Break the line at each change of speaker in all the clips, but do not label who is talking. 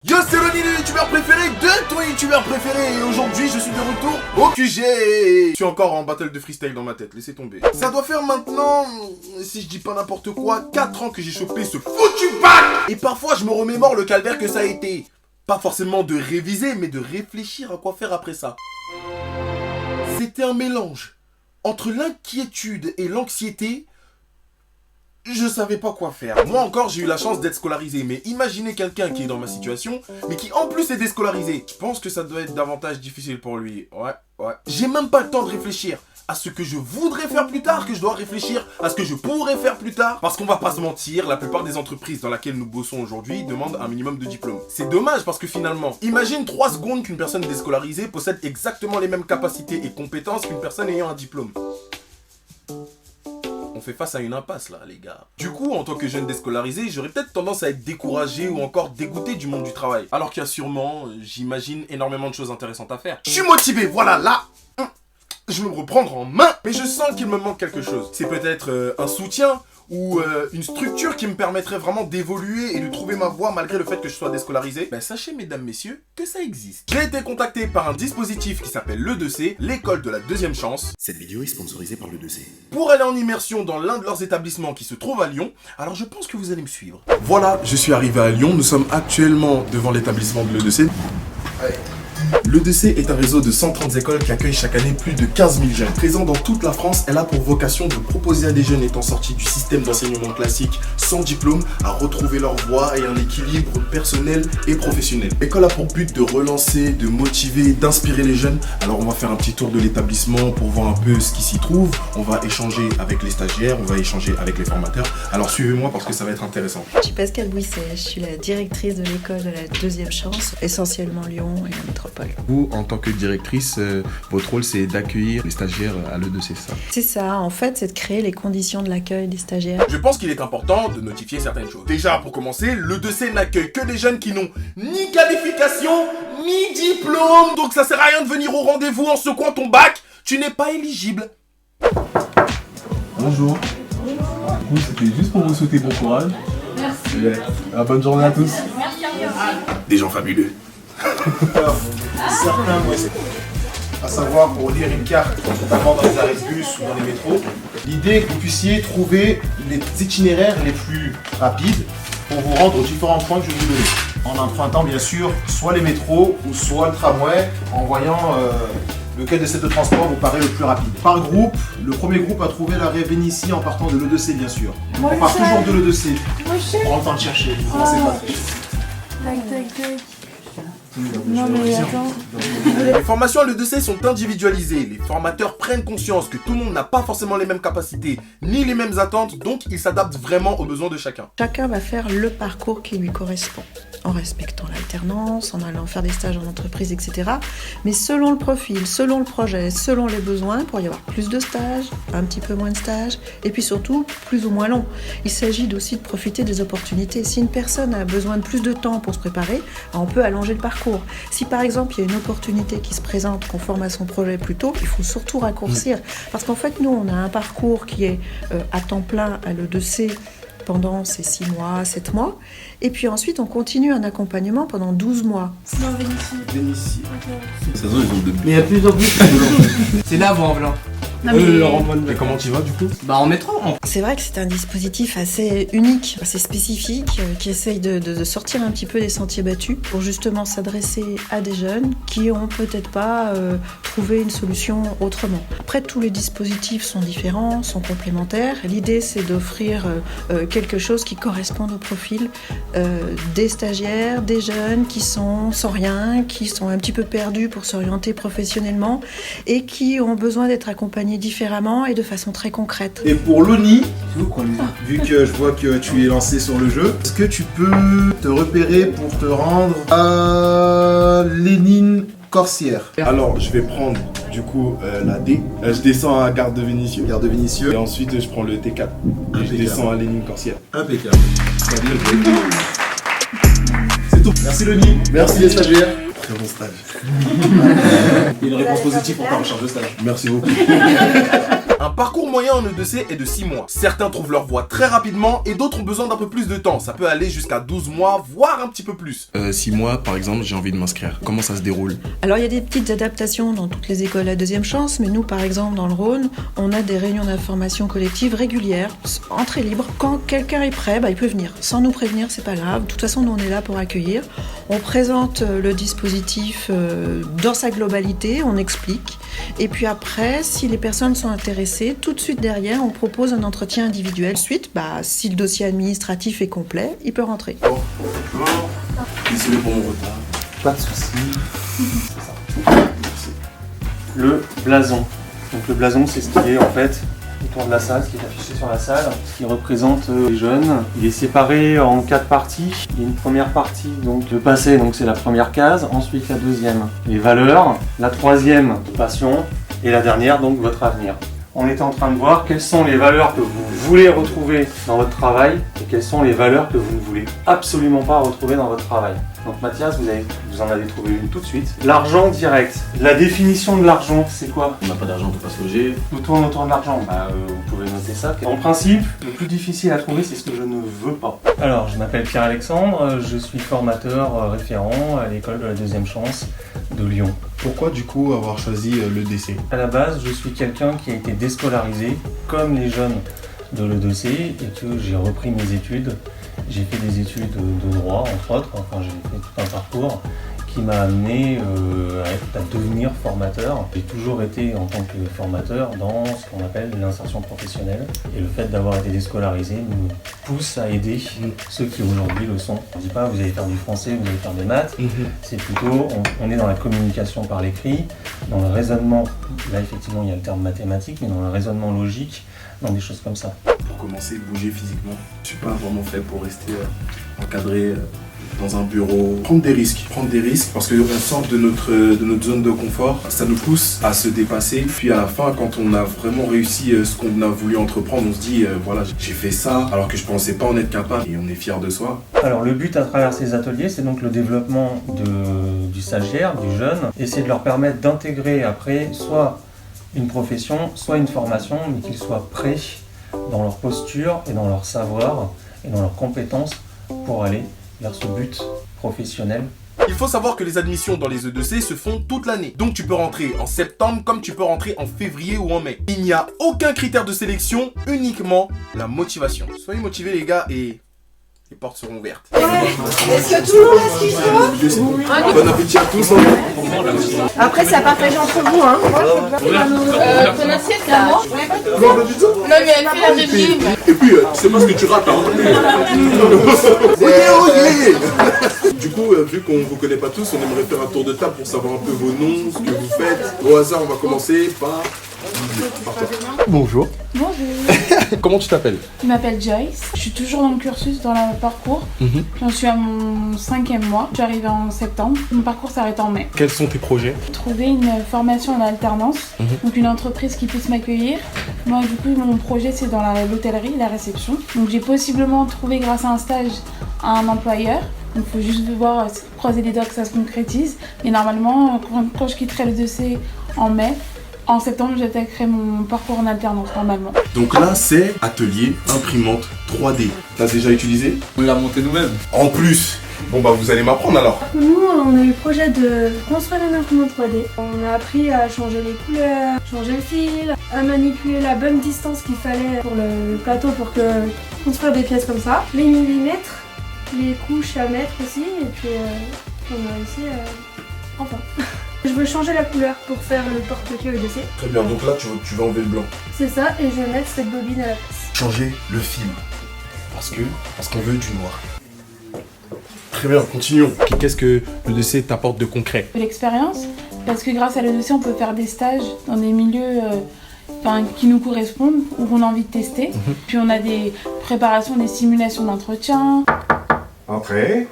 Yo, c'est Loni, le youtubeur préféré de ton youtubeur préféré. Et aujourd'hui, je suis de retour au QG. Je suis encore en battle de freestyle dans ma tête, laissez tomber. Ça doit faire maintenant, si je dis pas n'importe quoi, 4 ans que j'ai chopé ce foutu bac. Et parfois, je me remémore le calvaire que ça a été. Pas forcément de réviser, mais de réfléchir à quoi faire après ça. C'était un mélange entre l'inquiétude et l'anxiété. Je savais pas quoi faire. Moi encore, j'ai eu la chance d'être scolarisé. Mais imaginez quelqu'un qui est dans ma situation, mais qui en plus est déscolarisé. Je pense que ça doit être davantage difficile pour lui. Ouais. J'ai même pas le temps de réfléchir à ce que je voudrais faire plus tard, que je dois réfléchir à ce que je pourrais faire plus tard. Parce qu'on va pas se mentir, la plupart des entreprises dans lesquelles nous bossons aujourd'hui demandent un minimum de diplôme. C'est dommage parce que finalement, imagine 3 secondes qu'une personne déscolarisée possède exactement les mêmes capacités et compétences qu'une personne ayant un diplôme. On fait face à une impasse là, les gars. Du coup, en tant que jeune déscolarisé, j'aurais peut-être tendance à être découragé ou encore dégoûté du monde du travail. Alors qu'il y a sûrement, j'imagine, énormément de choses intéressantes à faire. Je suis motivé, voilà, là je vais me reprendre en main. Mais je sens qu'il me manque quelque chose. C'est peut-être un soutien ou une structure qui me permettrait vraiment d'évoluer et de trouver ma voie malgré le fait que je sois déscolarisé. Ben sachez mesdames, messieurs, que ça existe. J'ai été contacté par un dispositif qui s'appelle l'E2C, l'école de la deuxième chance.
Cette vidéo est sponsorisée par l'E2C.
Pour aller en immersion dans l'un de leurs établissements qui se trouve à Lyon, alors je pense que vous allez me suivre. Voilà, je suis arrivé à Lyon, nous sommes actuellement devant l'établissement de l'E2C. L'E2C est un réseau de 130 écoles qui accueille chaque année plus de 15 000 jeunes. Présent dans toute la France, elle a pour vocation de proposer à des jeunes étant sortis du système d'enseignement classique sans diplôme à retrouver leur voie et un équilibre personnel et professionnel. L'école a pour but de relancer, de motiver, d'inspirer les jeunes. Alors on va faire un petit tour de l'établissement pour voir un peu ce qui s'y trouve. On va échanger avec les stagiaires, on va échanger avec les formateurs. Alors suivez-moi parce que ça va être intéressant.
Je suis Pascal Bouisset, je suis la directrice de l'école de la deuxième chance, essentiellement Lyon et la métropole.
Vous, en tant que directrice, votre rôle c'est d'accueillir les stagiaires à l'E2C, ça?
C'est ça, en fait, c'est de créer les conditions de l'accueil des stagiaires.
Je pense qu'il est important de notifier certaines choses. Déjà, pour commencer, l'E2C n'accueille que des jeunes qui n'ont ni qualification, ni diplôme. Donc ça sert à rien de venir au rendez-vous en secouant ton bac. Tu n'es pas éligible.
Bonjour. Du coup, c'était juste pour vous souhaiter bon courage.
Merci.
Bonne journée à tous.
Merci à
Des gens fabuleux.
Certains moyens, à savoir pour lire une carte, notamment dans les arrêts de bus ou dans les métros. L'idée est que vous puissiez trouver les itinéraires les plus rapides pour vous rendre aux différents points que je vais vous donner. En empruntant bien sûr soit les métros ou soit le tramway, en voyant lequel de ces deux transports vous paraît le plus rapide. Par groupe, le premier groupe a trouvé l'arrêt Vénissieux en partant de l'E2C bien sûr. On part toujours de l'E2C. On prend le temps de chercher, vous commencez pas à tricher.
Tac. Non mais attends.
Les formations à l'E2C sont individualisées. Les formateurs prennent conscience que tout le monde n'a pas forcément les mêmes capacités ni les mêmes attentes, donc ils s'adaptent vraiment aux besoins de chacun.
Chacun va faire le parcours qui lui correspond, en respectant l'alternance, en allant faire des stages en entreprise, etc. Mais selon le profil, selon le projet, selon les besoins, pour y avoir plus de stages, un petit peu moins de stages, et puis surtout plus ou moins long. Il s'agit aussi de profiter des opportunités. Si une personne a besoin de plus de temps pour se préparer, on peut allonger le parcours. Si par exemple il y a une opportunité qui se présente conforme à son projet plus tôt, il faut surtout raccourcir. Parce qu'en fait nous on a un parcours qui est à temps plein à l'E2C pendant ces 6 mois, 7 mois. Et puis ensuite on continue un accompagnement pendant 12 mois.
Non, Vénissieux.
Ça ils ont de...
Mais il y a plus en plus. C'est là avant blanc.
Non, mais...
Et comment tu vas du coup?
Bah en métro.
C'est vrai que c'est un dispositif assez unique, assez spécifique, qui essaye de sortir un petit peu des sentiers battus pour justement s'adresser à des jeunes qui ont peut-être pas trouvé une solution autrement. Après, tous les dispositifs sont différents, sont complémentaires. L'idée, c'est d'offrir quelque chose qui corresponde au profil des stagiaires, des jeunes qui sont sans rien, qui sont un petit peu perdus pour s'orienter professionnellement et qui ont besoin d'être accompagnés différemment et de façon très concrète.
Et pour Loni, vu que je vois que tu es lancé sur le jeu, est-ce que tu peux te repérer pour te rendre à Lénine-Corsière?
Alors, je vais prendre du coup la D. Je descends à Gare de Vénissieux.
Gare de Vénissieux.
Et ensuite, je prends le T4. Et je
Impeccable.
descends à Lénine-Corsière.
Impeccable. Très bien joué. C'est tout. Merci Loni. Merci les stagiaires.
Très bon stage.
Il y a une réponse positive pour ta recherche de stage.
Merci beaucoup.
Un parcours moyen en E2C est de 6 mois. Certains trouvent leur voie très rapidement et d'autres ont besoin d'un peu plus de temps. Ça peut aller jusqu'à 12 mois, voire un petit peu plus.
6 mois, par exemple, j'ai envie de m'inscrire. Comment ça se déroule?
Alors il y a des petites adaptations dans toutes les écoles à deuxième chance, mais nous par exemple dans le Rhône, on a des réunions d'information collective régulières, entrée libre. Quand quelqu'un est prêt, il peut venir. Sans nous prévenir, c'est pas grave. De toute façon, nous on est là pour accueillir. On présente le dispositif dans sa globalité, on explique. Et puis après, si les personnes sont intéressées, tout de suite derrière, on propose un entretien individuel. Ensuite, si le dossier administratif est complet, il peut rentrer.
Bonjour. Désolé pour mon retard.
Pas de soucis. C'est ça. Merci. Le blason. Donc le blason, c'est ce qui est en fait autour de la salle, ce qui est affiché sur la salle, ce qui représente les jeunes. Il est séparé en 4 parties. Il y a une première partie, donc le passé, donc c'est la première case. Ensuite la deuxième, les valeurs. La troisième, passion. Et la dernière, donc votre avenir. On était en train de voir quelles sont les valeurs que vous voulez retrouver dans votre travail et quelles sont les valeurs que vous ne voulez absolument pas retrouver dans votre travail. Donc Mathias, vous en avez trouvé une tout de suite. L'argent direct. La définition de l'argent, c'est quoi?
On n'a pas d'argent, on peut pas se loger.
Tout tourne autour de l'argent. Vous pouvez noter ça. En principe, le plus difficile à trouver, c'est ce que je ne veux pas. Alors, je m'appelle Pierre-Alexandre, je suis formateur référent à l'école de la deuxième chance de Lyon.
Pourquoi du coup avoir choisi l'EDC?
À la base, je suis quelqu'un qui a été déscolarisé, comme les jeunes de l'E2C, et que j'ai repris mes études. J'ai fait des études de droit, entre autres, enfin j'ai fait tout un parcours qui m'a amené à devenir formateur. J'ai toujours été en tant que formateur dans ce qu'on appelle l'insertion professionnelle. Et le fait d'avoir été déscolarisé me pousse à aider ceux qui aujourd'hui le sont. On ne dit pas vous allez faire du français, vous allez faire des maths. C'est plutôt, on est dans la communication par l'écrit, dans le raisonnement. Là effectivement il y a le terme mathématique, mais dans le raisonnement logique, dans des choses comme ça.
Pour commencer, bouger physiquement. Je suis pas vraiment fait pour rester encadré dans un bureau. Prendre des risques parce qu'on sort de notre zone de confort. Ça nous pousse à se dépasser. Puis à la fin, quand on a vraiment réussi ce qu'on a voulu entreprendre, on se dit voilà, j'ai fait ça alors que je pensais pas en être capable et on est fier de soi.
Alors le but à travers ces ateliers, c'est donc le développement du stagiaire, du jeune, essayer de leur permettre d'intégrer après soit une profession, soit une formation, mais qu'ils soient prêts dans leur posture et dans leur savoir et dans leurs compétences pour aller vers ce but professionnel.
Il faut savoir que les admissions dans les E2C se font toute l'année. Donc tu peux rentrer en septembre comme tu peux rentrer en février ou en mai. Il n'y a aucun critère de sélection, uniquement la motivation. Soyez motivés les gars et les portes seront ouvertes.
Est-ce que tout le monde a ce qu'il faut?
Bon appétit à tous.
Après, c'est à partager entre vous. Hein.
Ton assiette là, non?
Non, pas du tout.
Non, mais elle fait la régime.
Et puis, tu sais pas ce que tu rates, hein.
Du coup, vu qu'on vous connaît pas tous, on aimerait faire un tour de table pour savoir un peu vos noms, ce que vous faites. Au hasard, on va commencer par toi.
Bonjour.
Bonjour.
Comment tu t'appelles?
Je m'appelle Joyce. Je suis toujours dans le cursus, dans le parcours. J'en suis à mon 5e mois. Je suis arrivée en septembre. Mon parcours s'arrête en mai.
Quels sont tes projets?
Trouver une formation en alternance, donc une entreprise qui puisse m'accueillir. Moi, du coup, mon projet, c'est dans l'hôtellerie, la réception. Donc, j'ai possiblement trouvé, grâce à un stage, un employeur. Donc, il faut juste voir, croiser les doigts que ça se concrétise. Et normalement, quand je quitterai le E2C en mai, en septembre, j'attaquerai mon parcours en alternance, normalement.
Donc là, c'est atelier imprimante 3D. T'as déjà utilisé?
On l'a monté nous-mêmes.
En plus. Bon bah vous allez m'apprendre alors.
Nous, on a eu le projet de construire une imprimante 3D. On a appris à changer les couleurs, changer le fil, à manipuler la bonne distance qu'il fallait pour le plateau pour construire des pièces comme ça. Les millimètres, les couches à mettre aussi, et puis on a réussi enfin. Je veux changer la couleur pour faire le porte-clés E2C.
Très bien, donc là tu vas enlever le blanc.
C'est ça, et je vais mettre cette bobine à la place.
Changer le film. Parce qu'on veut du noir. Très bien, continuons.
Qu'est-ce que le E2C t'apporte de concret?
De l'expérience, parce que grâce à l'E2C, on peut faire des stages dans des milieux qui nous correspondent, ou qu'on a envie de tester. Puis on a des préparations, des simulations d'entretien.
Entrez.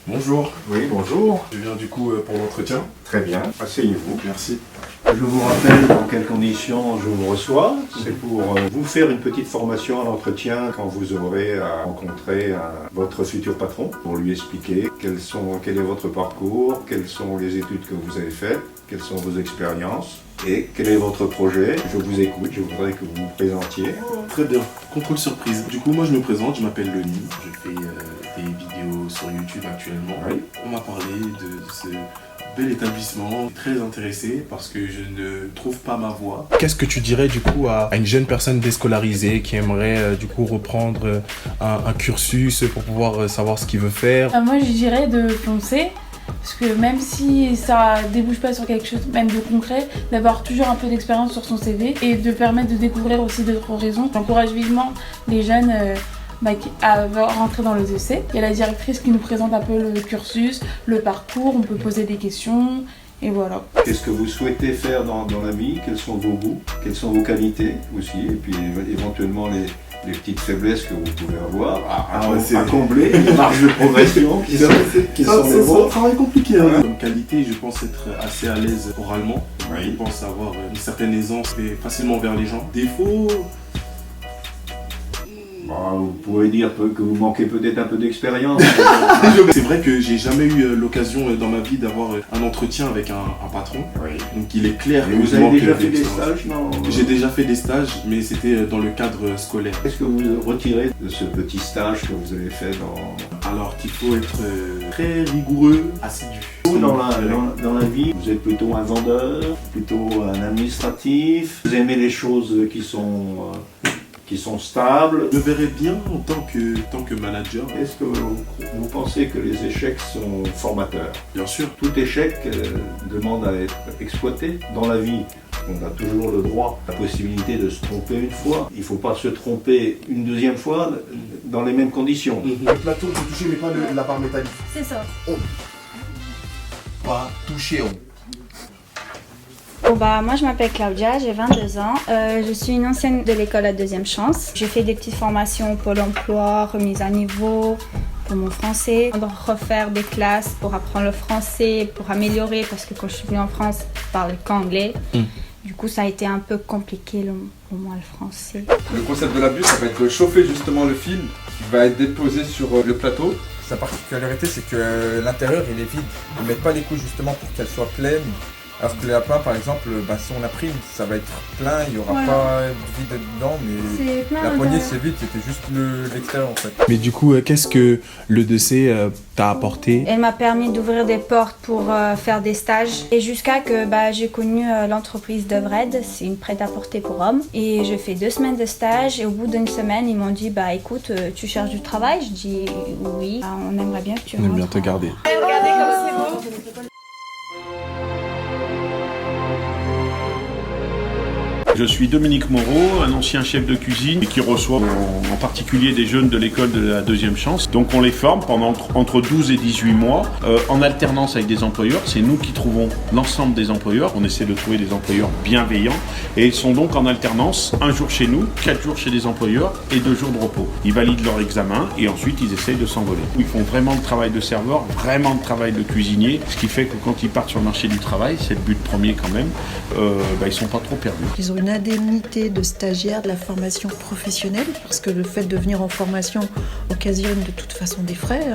Bonjour.
Oui, bonjour.
Je viens du coup pour l'entretien.
Très bien. Asseyez-vous.
Merci.
Je vous rappelle dans quelles conditions je vous reçois. C'est pour vous faire une petite formation à l'entretien quand vous aurez à rencontrer votre futur patron pour lui expliquer quel est votre parcours, quelles sont les études que vous avez faites, quelles sont vos expériences et quel est votre projet. Je vous écoute, je voudrais que vous vous présentiez.
Très bien, contrôle surprise. Du coup, moi je me présente, je m'appelle Lenny, je fais des vidéos sur YouTube actuellement.
Oui.
On m'a parlé de ce bel établissement, très intéressé parce que je ne trouve pas ma voie.
Qu'est-ce que tu dirais du coup à une jeune personne déscolarisée qui aimerait du coup reprendre un cursus pour pouvoir savoir ce qu'il veut faire?
Moi je dirais de foncer. Parce que même si ça débouche pas sur quelque chose même de concret, d'avoir toujours un peu d'expérience sur son CV et de permettre de découvrir aussi d'autres horizons. J'encourage vivement les jeunes à rentrer dans le EC. Il y a la directrice qui nous présente un peu le cursus, le parcours, on peut poser des questions et voilà.
Qu'est-ce que vous souhaitez faire dans la vie? Quels sont vos goûts? Quelles sont vos qualités aussi? Et puis éventuellement les petites faiblesses que vous pouvez avoir à combler, les marges de progression qui sont
C'est un travail compliqué. Hein. Comme qualité, je pense être assez à l'aise oralement.
Oui.
Je pense avoir une certaine aisance et facilement vers les gens. Défaut,
vous pouvez dire que vous manquez peut-être un peu d'expérience.
c'est vrai que j'ai jamais eu l'occasion dans ma vie d'avoir un entretien avec un patron.
Oui.
Donc il est clair que
vous avez déjà fait des stages, non?
J'ai déjà fait des stages, mais c'était dans le cadre scolaire.
Qu'est-ce que vous retirez de ce petit stage que vous avez fait dans...
Alors qu'il faut être très rigoureux, assidu.
Vous, dans la vie, vous êtes plutôt un vendeur, plutôt un administratif. Vous aimez les choses qui sont stables.
Je me verrais bien en tant que manager.
Est-ce que vous pensez que les échecs sont formateurs?
Bien sûr.
Tout échec demande à être exploité. Dans la vie, on a toujours le droit, la possibilité de se tromper une fois. Il ne faut pas se tromper une deuxième fois dans les mêmes conditions.
Le plateau, faut toucher, mais pas la barre métallique.
C'est ça.
Pas toucher,
Moi je m'appelle Claudia, j'ai 22 ans. Je suis une ancienne de l'école La Deuxième Chance. J'ai fait des petites formations Pôle emploi, remise à niveau pour mon français. On doit refaire des classes pour apprendre le français, pour améliorer parce que quand je suis venue en France, je parlais qu'anglais. Du coup ça a été un peu compliqué pour moi le français.
Le concept de la bûche, ça va être de chauffer justement le fil qui va être déposé sur le plateau. Sa particularité, c'est que l'intérieur il est vide. Ils ne mettent pas les couches justement pour qu'elles soient pleines. Alors que les lapins, par exemple, si on a pris, ça va être plein, il n'y aura pas de vide dedans, mais la poignée c'est vide, c'était juste l'extérieur en fait.
Mais du coup, qu'est-ce que le 2C t'a apporté?
Elle m'a permis d'ouvrir des portes pour faire des stages et jusqu'à que j'ai connu l'entreprise d'Evred, c'est une prêt-à-porter pour hommes et j'ai fait 2 semaines de stage et au bout d'une semaine ils m'ont dit écoute tu cherches du travail? Je dis oui, on aimerait bien que tu rentres.
On aime bien te garder.
Regardez comme c'est beau.
Je suis Dominique Moreau, un ancien chef de cuisine qui reçoit en particulier des jeunes de l'école de la Deuxième Chance. Donc on les forme pendant entre 12 et 18 mois en alternance avec des employeurs. C'est nous qui trouvons l'ensemble des employeurs. On essaie de trouver des employeurs bienveillants et ils sont donc en alternance 1 jour chez nous, 4 jours chez des employeurs et 2 jours de repos. Ils valident leur examen et ensuite ils essayent de s'envoler. Ils font vraiment le travail de serveur, vraiment le travail de cuisinier, ce qui fait que quand ils partent sur le marché du travail, c'est le but premier quand même, ils sont pas trop perdus.
Ils ont une indemnité de stagiaire de la formation professionnelle parce que le fait de venir en formation occasionne de toute façon des frais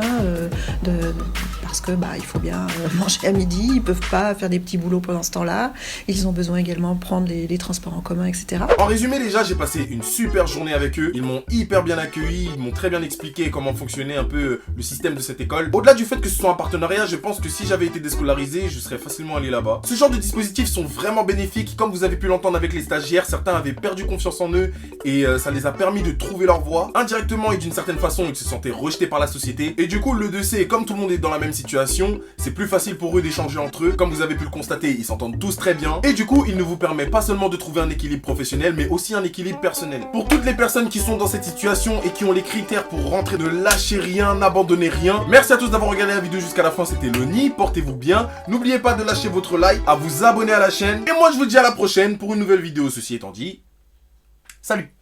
parce que il faut bien manger à midi, ils peuvent pas faire des petits boulots pendant ce temps-là, ils ont besoin également de prendre les transports en commun, etc.
En résumé, déjà, j'ai passé une super journée avec eux. Ils m'ont hyper bien accueilli, ils m'ont très bien expliqué comment fonctionnait un peu le système de cette école. Au-delà du fait que ce soit un partenariat, je pense que si j'avais été déscolarisé, je serais facilement allé là-bas. Ce genre de dispositifs sont vraiment bénéfiques. Comme vous avez pu l'entendre avec les stagiaires, certains avaient perdu confiance en eux et ça les a permis de trouver leur voie. Indirectement et d'une certaine façon, ils se sentaient rejetés par la société. Et du coup, le 2C, comme tout le monde est dans la même situation, c'est plus facile pour eux d'échanger entre eux. Comme vous avez pu le constater, ils s'entendent tous très bien. Et du coup, il ne vous permet pas seulement de trouver un équilibre professionnel, mais aussi un équilibre personnel. Pour toutes les personnes qui sont dans cette situation et qui ont les critères pour rentrer, ne lâchez rien, n'abandonnez rien. Merci à tous d'avoir regardé la vidéo jusqu'à la fin, c'était Lenny, portez-vous bien. N'oubliez pas de lâcher votre like, à vous abonner à la chaîne. Et moi, je vous dis à la prochaine pour une nouvelle vidéo. Ceci étant dit, salut!